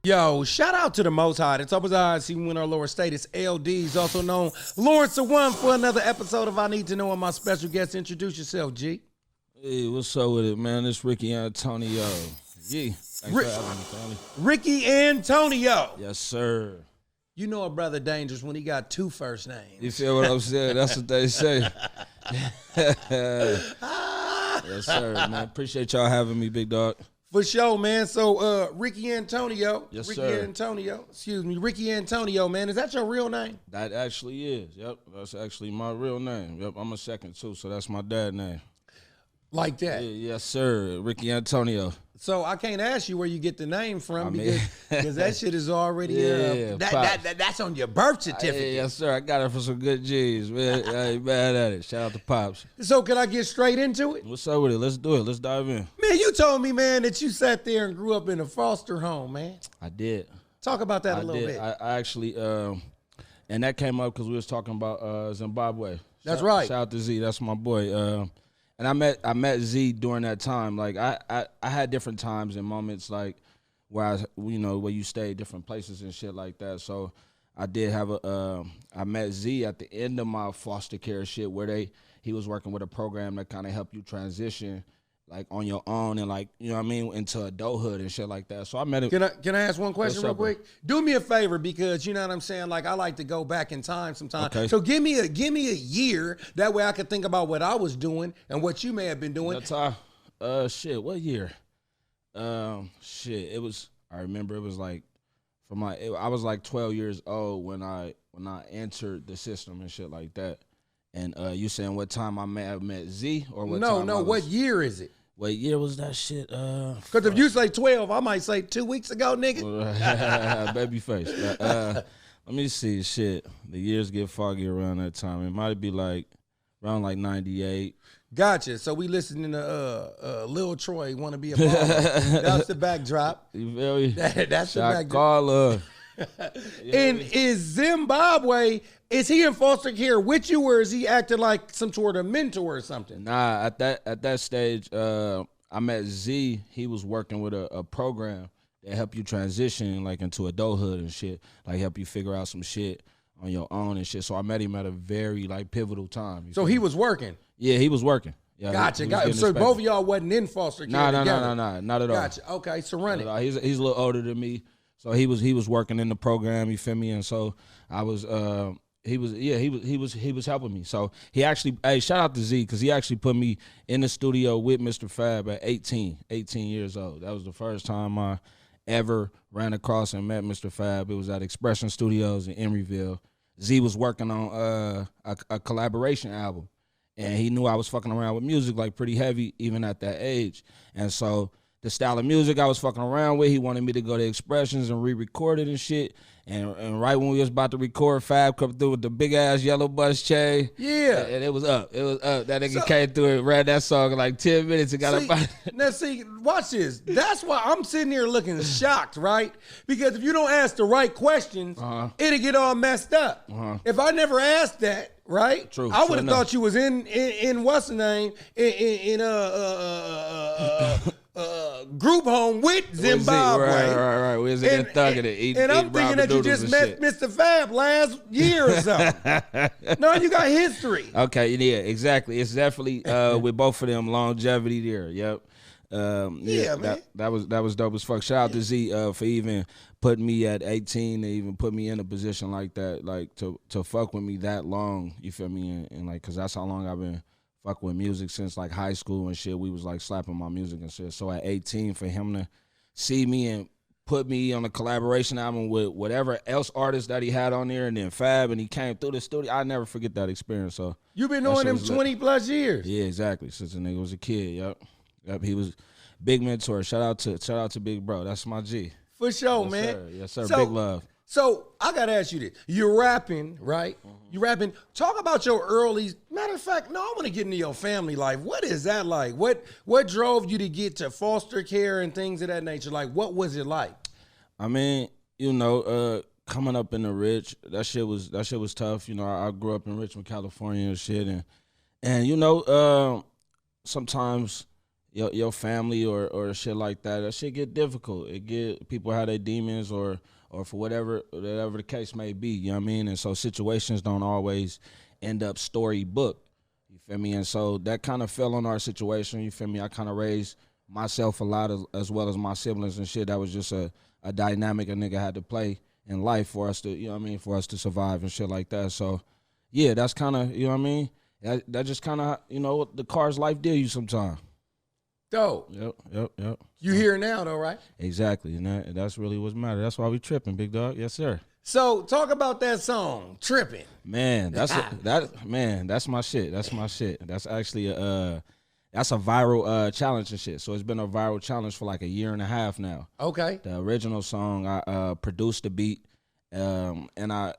Yo, shout out to the Most High. It's up as I see when our lower state. It's LDs, also known Lawrence the One, for another episode of I Need to Know and my special guest. Introduce yourself, G. Hey, what's up with it, man? It's Ricky Antonio. Yeah, thanks for having me, family. Ricky Antonio. Yes, sir. You know a brother dangerous when he got two first names. You feel what I'm saying? That's what they say. Yes, sir, man. Appreciate y'all having me, big dog. For sure, man. So, Ricky Antonio. Yes, Ricky sir. Antonio. Excuse me. Ricky Antonio, man. Is that your real name? That actually is. Yep, that's actually my real name. Yep, I'm a second too, so that's my dad's name. Like that? Yeah, yes, sir. Ricky Antonio. So I can't ask you where you get the name from I mean- because that shit is already Yeah, that's on your birth certificate. Yes, sir. I got it for some good G's, man. I ain't mad at it. Shout out to Pops. So can I get straight into it? What's up with it? Let's do it. Let's dive in. Man, you told me, man, that you sat there and grew up in a foster home, man. I did. Talk about that a I little did. bit. I actually, and that came up because we was talking about Zimbabwe. That's right. Shout out to Z. That's my boy. And I met Z during that time. Like I had different times and moments like where where you stay different places and shit like that. So I did have I met Z at the end of my foster care shit where he was working with a program that kind of helped you transition like on your own and like, you know what I mean, into adulthood and shit like that. So I met him. Can I ask one question What's real up, bro? quick? Do me a favor because you know what I'm saying? Like I like to go back in time sometimes. Okay. So give me a year. That way I could think about what I was doing and what you may have been doing. That's shit, what year? Shit, it was, I remember it was like, I was like 12 years old when I entered the system and shit like that. And you saying what time I may have met Z or what time I was, what year is it? What year was that shit? Because if you say 12, I might say 2 weeks ago, nigga. Babyface. Let me see, shit. The years get foggy around that time. It might be like, around like 98. Gotcha. So we listening to Lil Troy, Want to Be a Baller. That's the backdrop. You feel me? That's the Shot backdrop. caller. And is Zimbabwe, is he in foster care with you or is he acting like some sort of mentor or something? Nah, at that stage, I met Z. He was working with a program that help you transition like into adulthood and shit, like help you figure out some shit on your own and shit. So I met him at a very like pivotal time. So he was working. Yeah, he was working. Yeah, Gotcha. he was Gotcha. getting So his both of paper. y'all wasn't in foster care Nah, together. not at all. Gotcha. Okay, so run it. He's a little older than me, so he was working in the program. You feel me? And so I was. He was helping me. So he actually, hey, shout out to Z because he actually put me in the studio with Mr. Fab at 18 years old. That was the first time I ever ran across and met Mr. Fab. It was at Expression Studios in Emeryville. Z was working on a collaboration album, and he knew I was fucking around with music like pretty heavy even at that age. And so the style of music I was fucking around with, he wanted me to go to Expressions and re-record it and shit. And right when we was about to record, Fab come through with the big ass yellow bus chain. Yeah. And it was up. That nigga came through and ran that song in like 10 minutes and got up. Now see, watch this. That's why I'm sitting here looking shocked, right? Because if you don't ask the right questions, it'll get all messed up. If I never asked that, right? True, I would sure have enough. thought you was in what's the name in group home with Zimbabwe. Right. We was in there thugging it. Eating, And I'm thinking that you just met Mr. Fab last year or something. No, you got history. Okay, yeah, exactly. It's definitely with both of them longevity there. Yep. Yeah, man. That was dope as fuck. Shout out to Z for even putting me at 18 to even put me in a position like that, like to fuck with me that long. You feel me? And like, cause that's how long I've been fucking with music since like high school and shit. We was like slapping my music and shit. So at 18, for him to see me and put me on a collaboration album with whatever else artist that he had on there, and then Fab, and he came through the studio. I never forget that experience. So You've been that knowing shit him was lit. 20 plus years. Yeah, exactly. Since the nigga was a kid. Yep. He was big mentor. Shout out to Big Bro. That's my G. For sure, Yes, man. sir. Yes, sir. So- Big love. So I gotta ask you this: you're rapping, right? You rapping. Talk about your early. Matter of fact, no, I want to get into your family life. What is that like? What drove you to get to foster care and things of that nature? Like, what was it like? I mean, coming up in the rich, that shit was tough. I grew up in Richmond, California and shit, and sometimes your family or shit like that, that shit get difficult. It get people have their demons or for whatever the case may be, you know what I mean? And so situations don't always end up storybook. You feel me? And so that kind of fell on our situation, you feel me? I kind of raised myself a lot as well as my siblings and shit. That was just a dynamic a nigga had to play in life for us to, you know what I mean, for us to survive and shit like that. So yeah, that's kind of, you know what I mean? That just kind of, you know, the cards life deal you sometimes. Dope. Yep. You here now though, right? Exactly, and that's really what's matter. That's why we tripping, big dog. Yes, sir. So talk about that song, "Tripping." Man, that's my shit. That's my shit. That's actually that's a viral challenge and shit. So it's been a viral challenge for like a year and a half now. Okay. The original song, I produced the beat, and I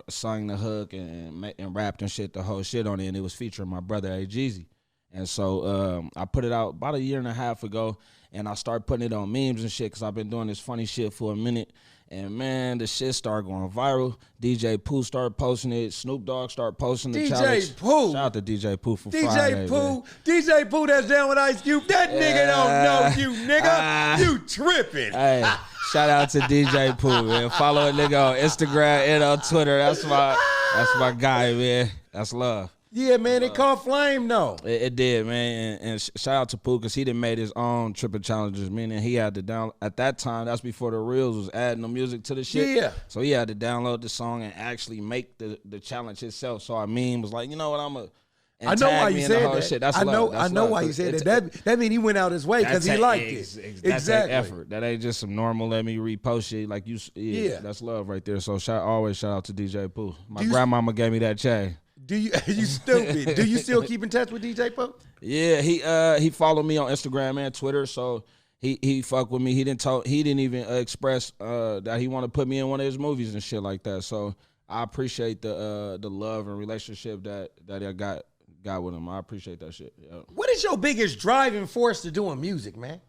sang the hook and rapped and shit, the whole shit on it, and it was featuring my brother A Jeezy. And so I put it out about a year and a half ago, and I started putting it on memes and shit because I've been doing this funny shit for a minute. And, man, the shit started going viral. DJ Pooh started posting it. Snoop Dogg started posting the challenge. DJ Pooh. Shout out to DJ Pooh for Friday. DJ Pooh that's down with Ice Cube. That nigga don't know you, nigga. You tripping. Hey, shout out to DJ Pooh, man. Follow a nigga on Instagram and on Twitter. That's my guy, man. That's love. Yeah, man, it caught flame, though. It did, man. And shout out to Pooh because he done made his own tripping challenges, meaning he had to download. At that time, that's before the Reels was adding the music to the shit. Yeah. So he had to download the song and actually make the challenge itself. So I was like, you know what, I know why you said that. Shit. That's I know love. why you said that. That mean he went out his way because he liked it. Exactly. Effort. That ain't just some normal. Let me repost shit like you. Yeah. That's love right there. So always shout out to DJ Pooh. My grandmama gave me that chain. You stupid? Do you still keep in touch with DJ Pooh? Yeah, he followed me on Instagram and Twitter. So he fuck with me. He didn't even express that he want to put me in one of his movies and shit like that. So I appreciate the love and relationship that I got with him. I appreciate that shit. Yeah. What is your biggest driving force to doing music, man?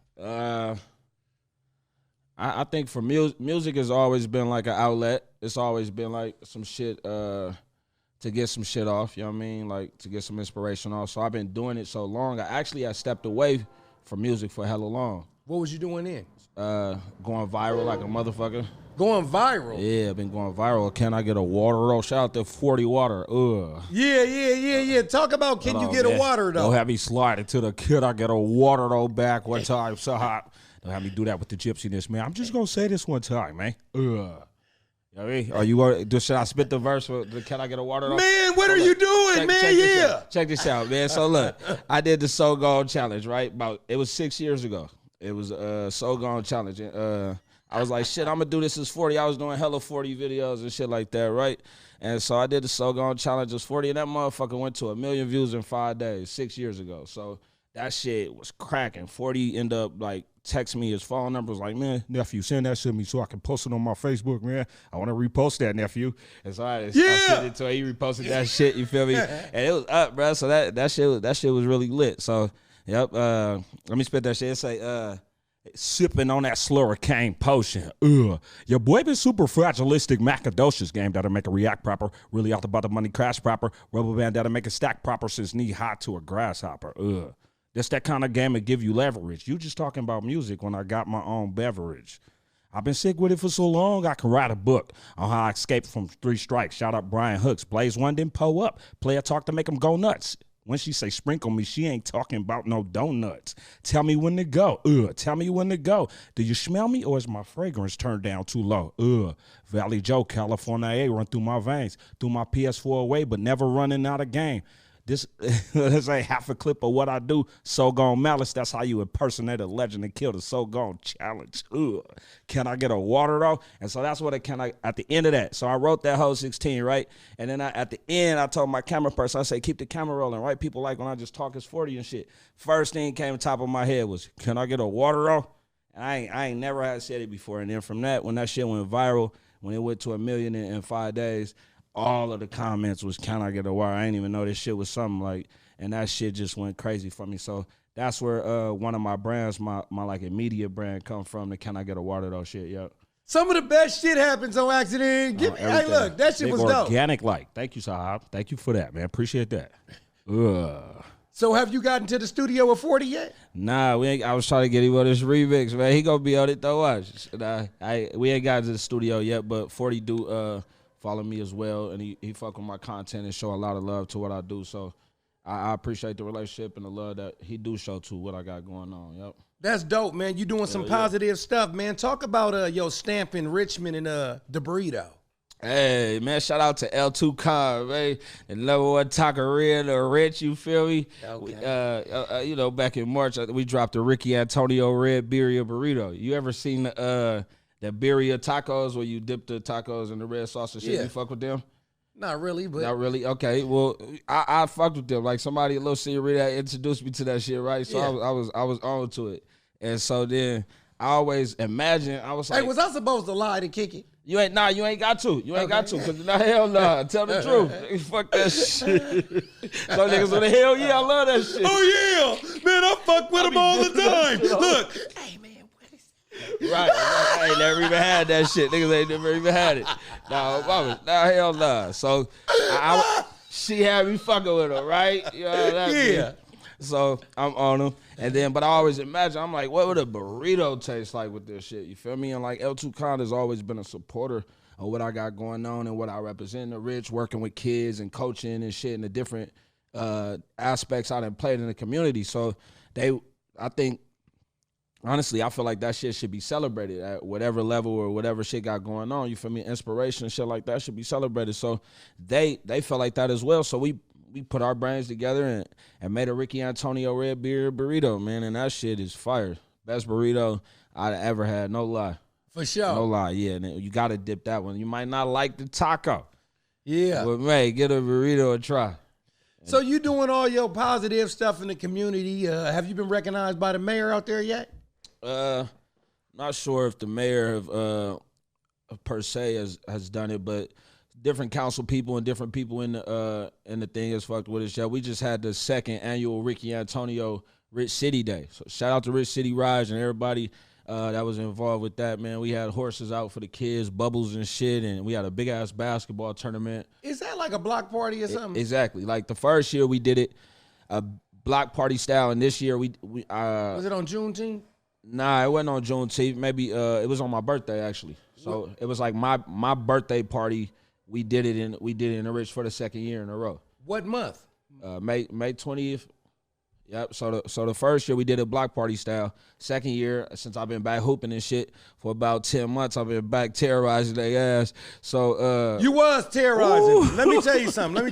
I think for music has always been like an outlet. It's always been like some shit to get some shit off, you know what I mean? Like to get some inspiration off. So I've been doing it so long. I stepped away from music for hella long. What was you doing then? Going viral like a motherfucker. Going viral? Yeah, I've been going viral. Can I get a water though? Shout out to 40 Water. Yeah. Talk about can you get a water though? Don't have me slide into the "Can I get a water though" back one time. So hot. Don't have me do that with the gypsiness, man. I'm just gonna say this one time, man. You know what I mean? Are should I spit the verse for the "Can I get a water though"? Man, what are you doing, man? Check this out, man. So look, I did the So Gone challenge, right? It was 6 years ago. It was a So Gone challenge. I was like, shit, I'm gonna do this as 40. I was doing hella 40 videos and shit like that, right? And so I did the So Gone challenge as 40, and that motherfucker went to 1 million views in 5 days, 6 years ago. So that shit was cracking. 40 ended up like text me his phone number, was like, man, nephew, send that to me so I can post it on my Facebook, man. I want to repost that, nephew. And so I sent it to him. He reposted that shit, you feel me? And it was up, bro. So that shit was really lit. So, yep. Let me spit that shit. It say, sipping on that Slurricane potion. Your boy been super fragilistic macadocious game that'll make it react proper. Really out about the money crash proper. Rubber band that'll make it stack proper since knee high to a grasshopper. That's that kind of game that give you leverage. You just talking about music when I got my own beverage. I've been sick with it for so long, I can write a book on how I escaped from 3 strikes. Shout out Brian Hooks. Blaze one, then pull up. Player talk to make him go nuts. When she say sprinkle me, she ain't talking about no donuts. Tell me when to go. Tell me when to go. Do you smell me or is my fragrance turned down too low? Valley Joe, California A run through my veins. Threw my PS4 away, but never running out of game. This ain't half a clip of what I do. So Gone Malice, that's how you impersonate a legend and kill the So Gone challenge. Can I get a water though? And so that's what at the end of that. So I wrote that whole 16, right? And then at the end, I told my camera person, I say, keep the camera rolling, right? People like when I just talk as 40 and shit. First thing came to top of my head was, can I get a water though? And I ain't never had said it before. And then from that, when that shit went viral, when it went to 1 million in 5 days, all of the comments was, can I get a water? I didn't even know this shit was something like, and that shit just went crazy for me. So that's where one of my brands, my like immediate brand come from, the can I get a water though shit, yep. Some of the best shit happens on accident. Hey, look, that shit was dope. Organic like. Thank you, Sahab. Thank you for that, man. Appreciate that. So have you gotten to the studio with 40 yet? Nah, we ain't. I was trying to get him on this remix, man. He gonna be on it though. Watch. We ain't got to the studio yet, but 40 do follow me as well, and he fuck with my content and show a lot of love to what I do. So I appreciate the relationship and the love that he do show to what I got going on. Yep. That's dope, man. You doing some positive stuff, man. Talk about your stamp in Richmond and the burrito. Hey, man, shout out to L2 Con, man. And number one taqueria, the Rich, you feel me? Okay. You know, back in March, we dropped the Ricky Antonio Red Birria Burrito. You ever seen the birria tacos where you dip the tacos in the red sauce and shit? Yeah. You fuck with them? Not really, but. Not really? Okay, well, I fucked with them. Like, somebody, a little senorita, introduced me to that shit, right? So I was on to it. And so then I always imagine, I was like. Hey, was I supposed to lie to kick it? You ain't got to. You ain't got to. Cause hell nah. Tell the truth. Fuck that shit. Some niggas with the hell yeah, I love that shit. Oh yeah. Man, I fuck with them all the time. Look. Hey man, what is that? Right. I ain't never even had that shit. Niggas ain't never even had it. Nah, hell nah. So she had me fucking with her, right? You know what I mean? Yeah. So I'm on them. And then, but I always imagine, I'm like, what would a burrito taste like with this shit? You feel me? And like L2 Con has always been a supporter of what I got going on and what I represent. The Rich, working with kids and coaching and shit and the different aspects I done played in the community. So I think, honestly, I feel like that shit should be celebrated at whatever level or whatever shit got going on. You feel me? Inspiration and shit like that should be celebrated. So they felt like that as well. So we put our brains together and made a Ricky Antonio Red Birria Burrito, man, and that shit is fire. Best burrito I'd ever had, no lie. For sure. No lie, yeah. And you got to dip that one. You might not like the taco. Yeah. But, man, get a burrito a try. So you doing all your positive stuff in the community. Have you been recognized by the mayor out there yet? Not sure if the mayor per se has done it, but different council people and different people in the thing has fucked with us. Yeah, we just had the second annual Ricky Antonio Rich City Day. So shout out to Rich City Rise and everybody that was involved with that, man. We had horses out for the kids, bubbles and shit, and we had a big ass basketball tournament. Is that like a block party or something? Exactly. Like the first year we did it a block party style, and this year we was it on Juneteenth? Nah, it wasn't on Juneteenth. Maybe it was on my birthday actually. So it was like my birthday party. We did it in the Rich for the second year in a row. What month? May 20th. Yep. So the first year we did a block party style. Second year, since I've been back hooping and shit for about 10 months, I've been back terrorizing their ass. So you was terrorizing. Ooh. Let me tell you something.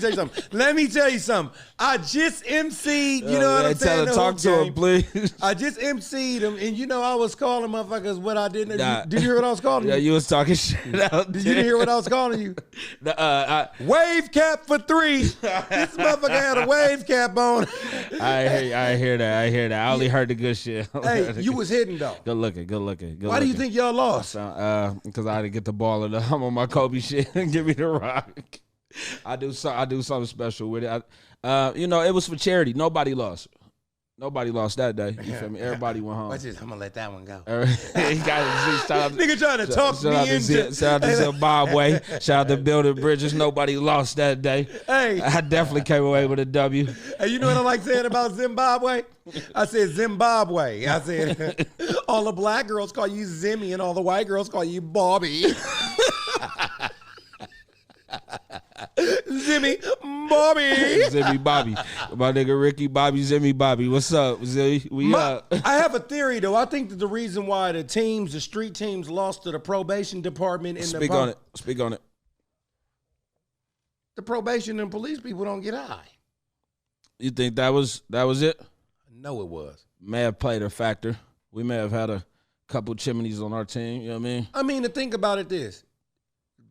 I just emceed. You know what I'm saying? Talk to him, please. I just emceed him, and you know I was calling motherfuckers what I didn't. Did you hear what I was calling you? Yeah, you was talking shit out there. You didn't hear what I was calling you? Wave cap for 3. This motherfucker had a wave cap on. I hear that. I only heard the good shit. Hey, you was hitting though. Good looking. Why do you think y'all lost? Because I didn't get the ball in I'm on my Kobe shit and give me the rock. I do something special with it. It was for charity. Nobody lost that day. You feel me? Everybody went home. I'm gonna let that one go. Nigga trying to talk me into. Shout out to Zimbabwe. Shout out to Building Bridges. Nobody lost that day. Hey, I definitely came away with a W. Hey, you know what I like saying about Zimbabwe? I said Zimbabwe. I said all the black girls call you Zimmy and all the white girls call you Bobby. Zimmy Bobby. My nigga Ricky Bobby, Zimmy Bobby. What's up, Zimmy? We up. I have a theory though. I think that the reason why the street teams lost to the probation department Speak on it. The probation and police people don't get high. You think that was it? No, it was. May have played a factor. We may have had a couple chimneys on our team, you know what I mean? I mean, to think about it this.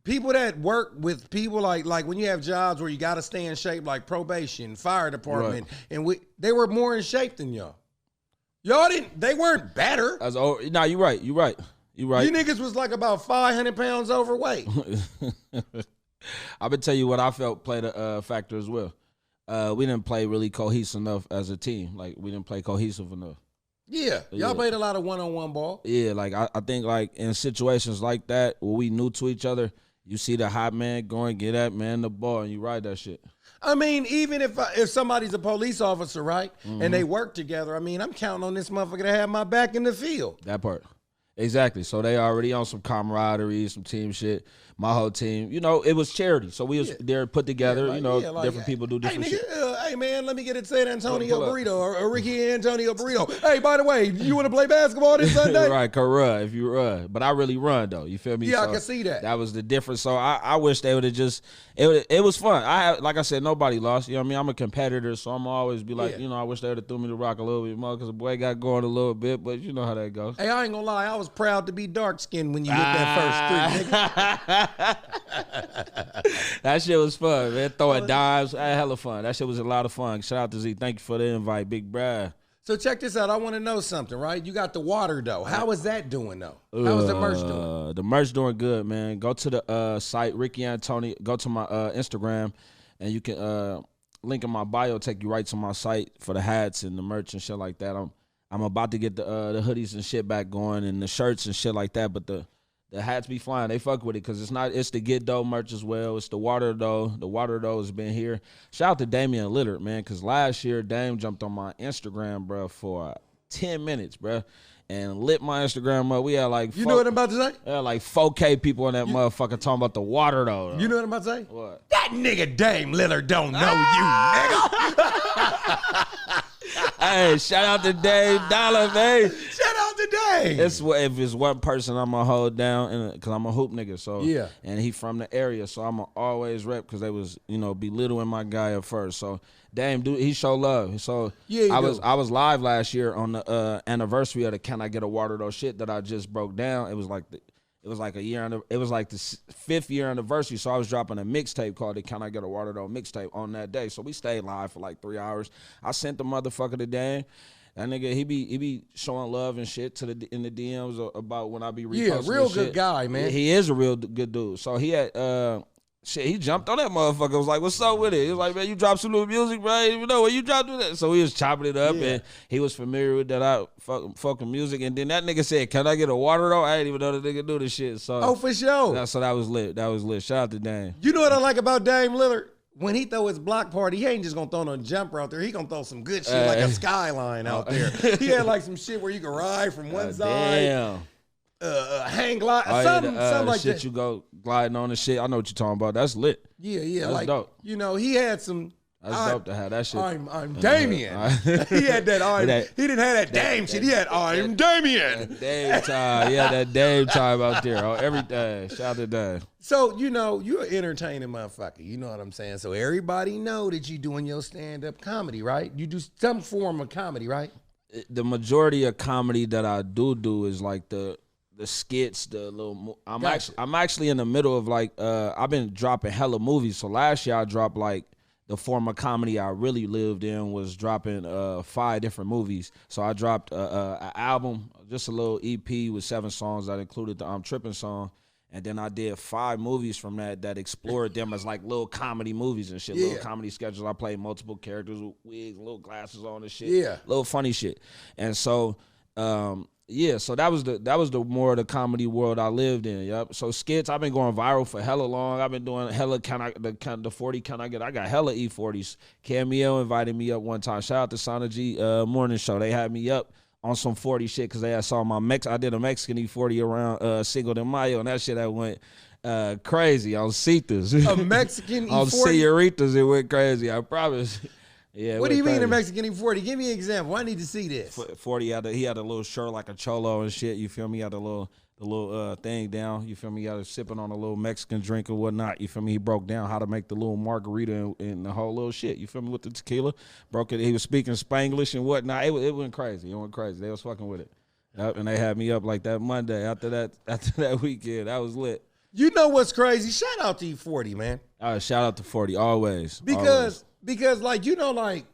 People that work with people like when you have jobs where you got to stay in shape, like probation, fire department, right. And they were more in shape than y'all. They weren't better. No, you're right. You niggas was like about 500 pounds overweight. I'm going to tell you what I felt played a factor as well. We didn't play really cohesive enough as a team. Like, we didn't play cohesive enough. Yeah, y'all played a lot of one-on-one ball. Yeah, like I think like in situations like that where we knew to each other, you see the hot man going, get that man the ball, and you ride that shit. I mean, even if somebody's a police officer, right, and they work together, I mean, I'm counting on this motherfucker to have my back in the field. That part. Exactly. So they already on some camaraderie, some team shit. My whole team, you know, it was charity. So we was there put together, you know, different people do different shit. Hey, man, let me get it San Antonio Burrito or Ricky Antonio Burrito. Hey, by the way, you want to play basketball this Sunday? Right, correct. If you run. But I really run, though. You feel me? Yeah, so I can see that. That was the difference. So I wish they would have just, it was fun. Like I said, nobody lost. You know what I mean? I'm a competitor, so I'm always be like, you know, I wish they would have threw me the rock a little bit more because the boy got going a little bit, but you know how that goes. Hey, I ain't gonna lie. I was proud to be dark-skinned when you hit that first three, nigga. That shit was fun, man. Throwing dimes, I had hella fun. That shit was a lot of fun. Shout out to Z. Thank you for the invite, big bruh. So check this out. I want to know something, right? You got the water though. How is that doing though? How is the merch doing? The merch doing good, man. Go to the site, Ricky Antonio. Go to my Instagram, and you can link in my bio. Take you right to my site for the hats and the merch and shit like that. I'm about to get the hoodies and shit back going and the shirts and shit like that. But the hats be flying. They fuck with it because it's the Get Dough merch as well. It's the Water Dough. The Water Dough has been here. Shout out to Damian Lillard, man, because last year Dame jumped on my Instagram, bro, for 10 minutes, bro, and lit my Instagram up. We had like you know what I'm about to say? Like 4K people on that motherfucker talking about the Water Dough. You know what I'm about to say? What? That nigga Dame Lillard don't know you, nigga. Hey, shout out to Dave Dollar, man. Shout out to Dame. If it's one person, I'm gonna hold down, because I'm a hoop nigga. So yeah, and he from the area, so I'm gonna always rep because they was belittling my guy at first. So Dame, dude, he show love. So yeah, I was live last year on the anniversary of the Can I Get a Water Though shit that I just broke down. It was like the 5th year anniversary, so I was dropping a mixtape called the Can I Get a Water Though mixtape on that day. So we stayed live for like 3 hours. I sent the motherfucker to Dan. That nigga, he be showing love and shit in the DMs about when I be reposting. Yeah, real good guy, man. He is a real good dude. So he had he jumped on that motherfucker. Was like, "What's up with it?" He was like, "Man, you dropped some new music, bro. I didn't even know where you dropped it." So he was chopping it up, and he was familiar with that fucking music. And then that nigga said, "Can I get a water though?" I didn't even know the nigga do this shit. So for sure. So that was lit. That was lit. Shout out to Dame. You know what I like about Dame Lillard? When he throw his block party, he ain't just gonna throw no jumper out there. He gonna throw some good shit like a skyline out there. He had like some shit where you can ride from one side. Damn. Hang glide, something like shit that. You go gliding on the shit. I know what you're talking about. That's lit. Yeah, that's like dope. He had some. That's dope to have that shit. I'm Damien. He had that. He didn't have that Dame shit. He had I'm Damien. Dame time. Yeah, that Dame time out there. Oh, everything. Shout out to Dame. So you're an entertaining motherfucker. You know what I'm saying. So everybody know that you doing your stand up comedy, right? You do some form of comedy, right? The majority of comedy that I do is like the skits, the little. I'm actually in the middle of like I've been dropping hella movies. So last year I dropped like the form of comedy I really lived in was dropping 5 different movies. So I dropped an album, just a little EP with 7 songs that included the I'm Trippin' song. And then I did 5 movies from that explored them as like little comedy movies and shit, little comedy sketches. I played multiple characters with wigs, little glasses on and shit, little funny shit. And so, so that was the more of the comedy world I lived in. Yep. So skits, I've been going viral for hella long. I've been doing hella the 40 Can I Get? I got hella E40s. Cameo invited me up one time. Shout out to Sana G Morning Show. They had me up on some 40 shit because they saw I did a Mexican E40 around Cinco de Mayo, and that shit that went crazy on Citas. A Mexican E40? On Señoritas, it went crazy, I promise. Yeah. What do you mean a Mexican E40? Give me an example. I need to see this. 40, he had a little shirt like a cholo and shit, you feel me? He had the little thing down, you feel me? He had sipping on a little Mexican drink or whatnot, you feel me? He broke down how to make the little margarita and the whole little shit, you feel me? With the tequila, broke it. He was speaking Spanglish and whatnot. It went crazy. It went crazy. They was fucking with it. Yep, and they had me up like that Monday after that weekend. That was lit. You know what's crazy? Shout out to E40, man. Shout out to 40, always. Because like, like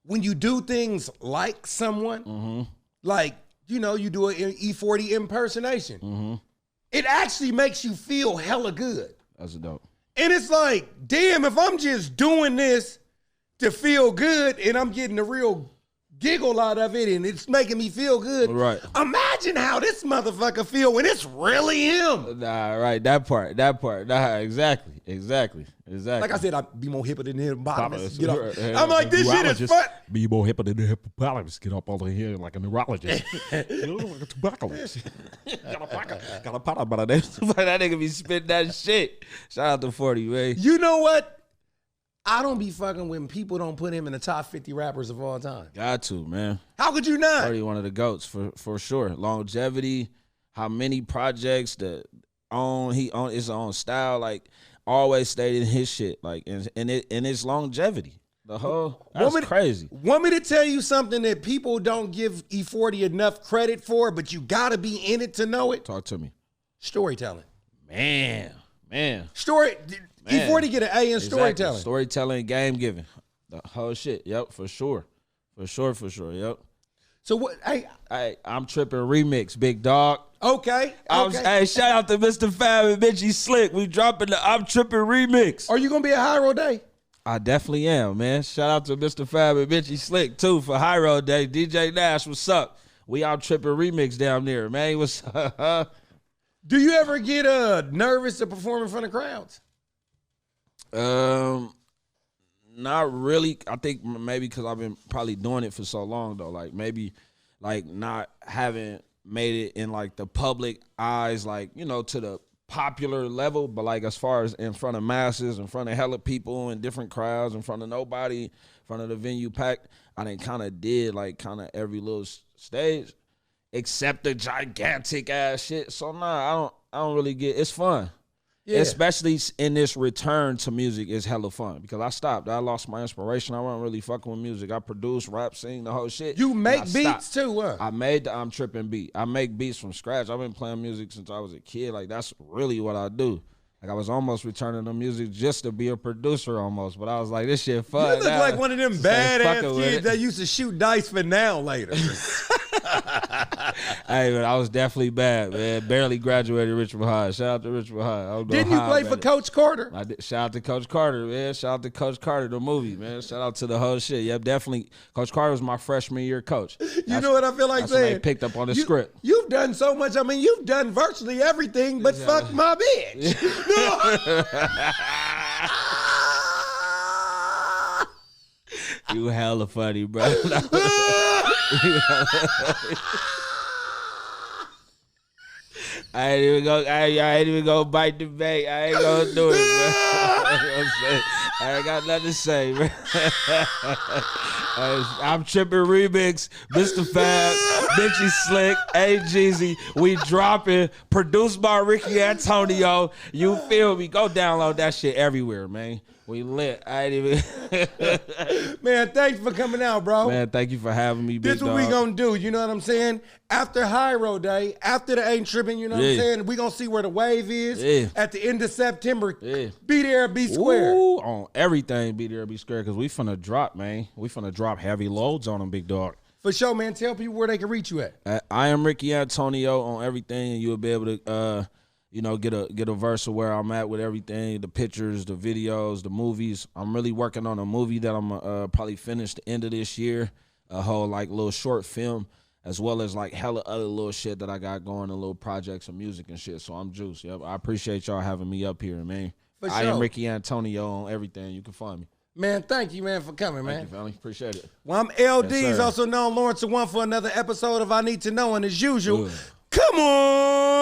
when you do things like someone, like, you do an E40 impersonation. It actually makes you feel hella good. That's dope. And it's like, damn, if I'm just doing this to feel good and I'm getting a real giggle out of it and it's making me feel good. Right. Imagine how this motherfucker feel when it's really him. Nah, right. That part. Nah, exactly. Like I said, I'd be more hipper than the hippopotamus. Get up. I'm like, this shit is fun. Be more hipper than the hippopotamus. Get up over here like a neurologist. You look like a tobacconist. Got a pot about that. That nigga be spitting that shit. Shout out to 40, man. You know what? I don't be fucking when people don't put him in the top 50 rappers of all time. Got to, man. How could you not? 40, one of the GOATs for sure. Longevity, how many projects that he own his own style, like always stayed in his shit, like and it's longevity. The whole that's crazy. Want me to tell you something that people don't give E40 enough credit for, but you gotta be in it to know it? Talk to me. Storytelling. Man. E40 get an A in storytelling. Storytelling, game giving. The whole shit. Yep, for sure. Yep. So what? Hey, I'm tripping remix, big dog. Okay. Hey, shout out to Mr. Fab and Benji Slick. We dropping the I'm tripping remix. Are you gonna be at High Road Day? I definitely am, man. Shout out to Mr. Fab and Benji Slick too for High Road Day. DJ Nash, what's up? We out tripping remix down there, man. What's up? Do you ever get nervous to perform in front of crowds? Not really. I think maybe because I've been probably doing it for so long though. Like maybe like not having made it in like the public eyes, like, you know, to the popular level, but like as far as in front of masses, in front of hella people in different crowds, in front of nobody, in front of the venue packed, I done kind of did like kind of every little stage except the gigantic ass shit. So nah, I don't really get, it's fun. Yeah. Especially in this return to music is hella fun because I stopped. I lost my inspiration. I wasn't really fucking with music. I produce, rap, sing, the whole shit. You make beats too, huh? I made the I'm Tripping beat. I make beats from scratch. I've been playing music since I was a kid. Like, that's really what I do. Like, I was almost returning to music just to be a producer almost, but I was like, this shit fun. You look like one of them badass kids that used to shoot dice for now later. Hey, man, I was definitely bad, man. Barely graduated Richmond High. Shout out to Richmond High. Didn't you play for Coach Carter? I did. Shout out to Coach Carter, man. Shout out to Coach Carter, the movie, man. Shout out to the whole shit. Yep, definitely. Coach Carter was my freshman year coach. You know what I feel like that's saying? When they picked up on the script. You've done so much. I mean, you've done virtually everything but fuck my bitch. You hella funny, bro. I ain't even gonna bite the bait. I ain't gonna do it, bro. I ain't got nothing to say, bro. I'm Tripping Remix, Mr. Fab, Benji Slick, A-Jeezy. We dropping, produced by Ricky Antonio. You feel me? Go download that shit everywhere, man. We lit. I ain't even. Man, thanks for coming out, bro. Man, thank you for having me, big This what we gonna do, you know what I'm saying? After High Road Day, after the Ain't Tripping, you know what I'm saying? We gonna see where the wave is at the end of September. Be there, be square. Ooh, on everything, be there, be square, because we finna drop, man. We finna drop heavy loads on them, big dog. For sure, man. Tell people where they can reach you at. I am Ricky Antonio on everything, and you'll be able to you know, get a verse of where I'm at with everything, the pictures, the videos, the movies. I'm really working on a movie that I'm probably finish the end of this year, a whole like little short film, as well as like hella other little shit that I got going, and little projects of music and shit. So I'm juiced. Yep. I appreciate y'all having me up here, man. For I sure. am Ricky Antonio on everything. You can find me. Man, thank you, man, for coming, man. Thank you, family. Appreciate it. Well, I'm LD's, also known Lawrence the One, for another episode of I Need to Know, and as usual, come on.